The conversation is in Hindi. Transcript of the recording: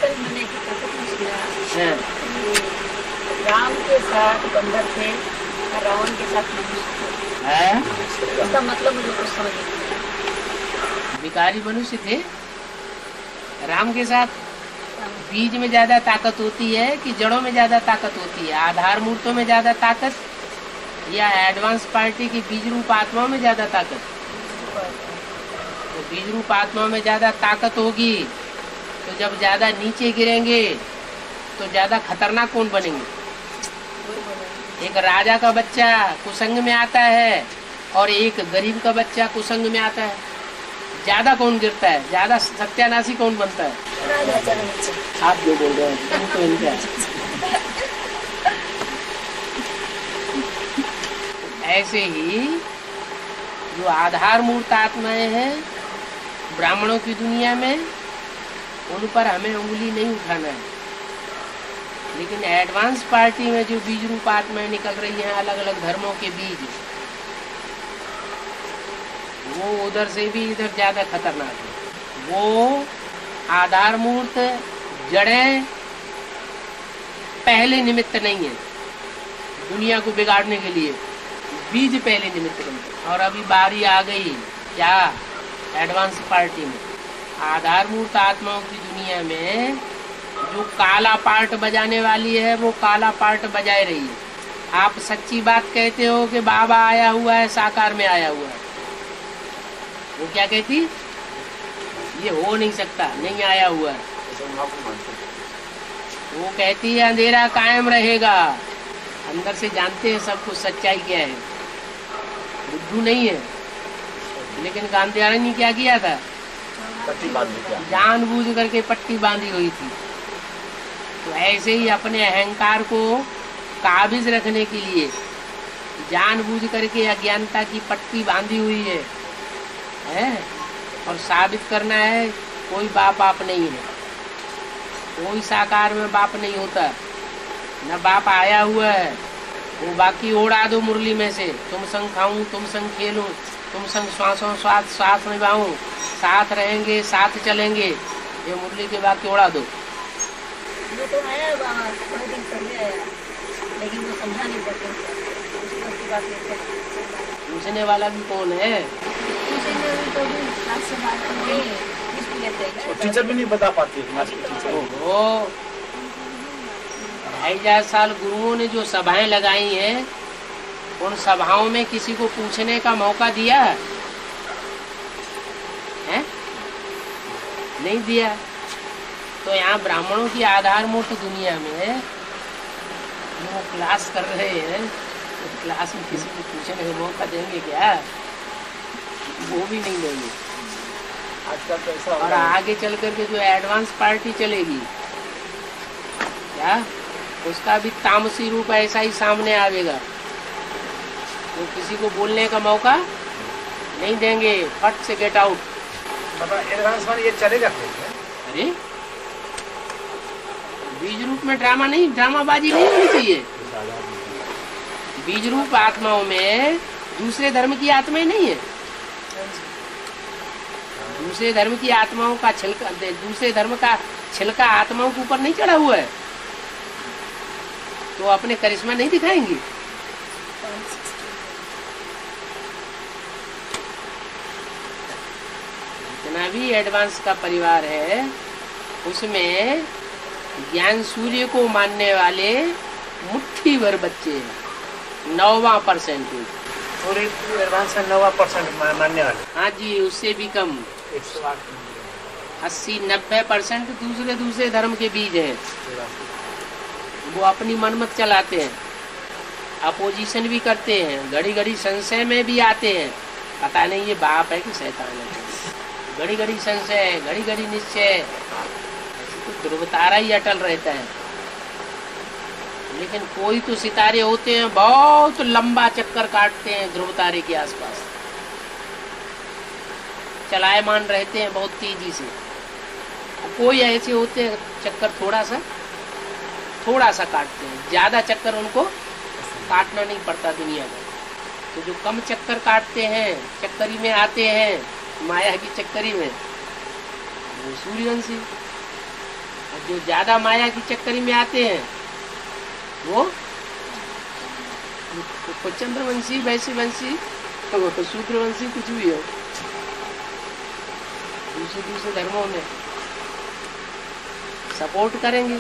कल मैंने एक कथा सुना हाँ। कि राम के साथ बंदर थे और रावण के साथ मनुष्य थे। हाँ? इसका मतलब मुझे कुछ समझ नहीं आया। भिखारी मनुष्य थे राम के साथ। बीज में ज्यादा ताकत होती है कि जड़ों में ज्यादा ताकत होती है? आधार मूर्तों में ज्यादा ताकत या एडवांस पार्टी की बीज रूप आत्मा में ज्यादा ताकत? तो बीज रूप आत्मा में ज्यादा ताकत होगी तो जब ज्यादा नीचे गिरेंगे तो ज्यादा खतरनाक कौन बनेंगे? एक राजा का बच्चा कुसंग में आता है और एक गरीब का बच्चा कुसंग में आता है, ज्यादा कौन गिरता है? ज्यादा सत्यानाशी कौन बनता है? आप जो बोल रहे हैं तुम तो इनका ऐसे ही जो आधार मूर्त आत्माएं हैं ब्राह्मणों की दुनिया में, उन पर हमें उंगली नहीं उठाना है। लेकिन एडवांस पार्टी में जो बीज रूप आत्माएं निकल रही हैं अलग अलग धर्मों के बीज, वो उधर से भी इधर ज्यादा खतरनाक है। वो आधार मूर्त जड़ें पहले निमित्त नहीं है दुनिया को बिगाड़ने के लिए, बीज पहले निमित्त बनते। और अभी बारी आ गई क्या? एडवांस पार्टी में आधार मूर्त आत्माओं की दुनिया में जो काला पार्ट बजाने वाली है वो काला पार्ट बजाए रही है। आप सच्ची बात कहते हो कि बाबा आया हुआ है, साकार में आया हुआ है, वो क्या कहती? ये हो नहीं सकता, नहीं आया हुआ है। वो कहती है अंधेरा कायम रहेगा। अंदर से जानते हैं सब कुछ सच्चाई क्या है, बुद्धू नहीं है। लेकिन गांधीजी ने क्या किया था? पट्टी बांध दी, जानबूझ करके पट्टी बांधी हुई थी। तो ऐसे ही अपने अहंकार को काबिज रखने के लिए जानबूझ करके अज्ञानता की पट्टी बांधी हुई है और साबित करना है कोई बाप आप नहीं है, कोई साकार में बाप नहीं होता, न बाप आया हुआ है। वो बाकी उड़ा दो मुरली में से, तुम संग खाऊं, तुम संग खेलूं, तुम संग श्वासों श्वास साथ निभाऊं, साथ रहेंगे, साथ चलेंगे, ये मुरली के बाकी उड़ा दो। वो तो आया बाहर थोड़े दिन पहले आया, लेकिन वो समझा नहीं पाते। उसकी बात पूछने वाला भी कौन है? टीचर भी नहीं बता पाती क्लास के टीचर। वो 2500 साल गुरुओं ने जो सभाएं लगाई हैं, उन सभाओं में किसी को पूछने का मौका दिया है? नहीं दिया। तो यहाँ ब्राह्मणों की आधार मूर्त दुनिया में वो क्लास कर रहे हैं, तो क्लास में किसी को पूछने का मौका देंगे क्या? वो भी नहीं देंगे। आजकल तो ऐसा और आगे चल करके जो एडवांस पार्टी चलेगी क्या, उसका भी तामसी रूप ऐसा ही सामने आवेगा। वो किसी को बोलने का मौका नहीं देंगे, फट से गेट आउट। मतलब एडवांस में ये चलेगा फिर? अरे बीज रूप में ड्रामा नहीं, ड्रामाबाजी नहीं होनी चाहिए। बीज रूप आत्माओं में दूसरे धर्म की आत्माएं नहीं है। दूसरे धर्म की आत्माओं का छिलका, दूसरे धर्म का छिलका आत्माओं के ऊपर नहीं चढ़ा हुआ है, तो अपने करिश्मा नहीं दिखाएंगी। जितना भी एडवांस का परिवार है उसमें ज्ञान सूर्य को मानने वाले मुट्ठी भर बच्चे हैं, 9% पूरे एडवांस में 9% मानने वाले। हाँ जी, उससे भी कम 80-90% दूसरे धर्म के बीज हैं। वो अपनी मनमत चलाते हैं, अपोजिशन भी करते हैं, घड़ी घड़ी संशय में भी आते हैं, पता नहीं ये बाप है कि शैतान है। घड़ी घड़ी संशय, घड़ी घड़ी निश्चय, तो ध्रुवतारा ही अटल रहता है। लेकिन कोई तो सितारे होते हैं बहुत लंबा चक्कर काटते हैं ध्रुवतारे के आसपास, चलायमान रहते हैं बहुत तेजी से। कोई ऐसे होते हैं चक्कर थोड़ा सा काटते हैं, ज्यादा चक्कर उनको काटना नहीं पड़ता दुनिया में। तो जो कम चक्कर काटते हैं, चक्करी में आते हैं, माया की चक्करी में, वो सूर्यवंशी। और जो ज्यादा माया की चक्करी में आते हैं वो चंद्रवंशी वैश्य वंशी वो तो शूद्रवंशी कुछ भी हो, दूसरे धर्मों में सपोर्ट करेंगे।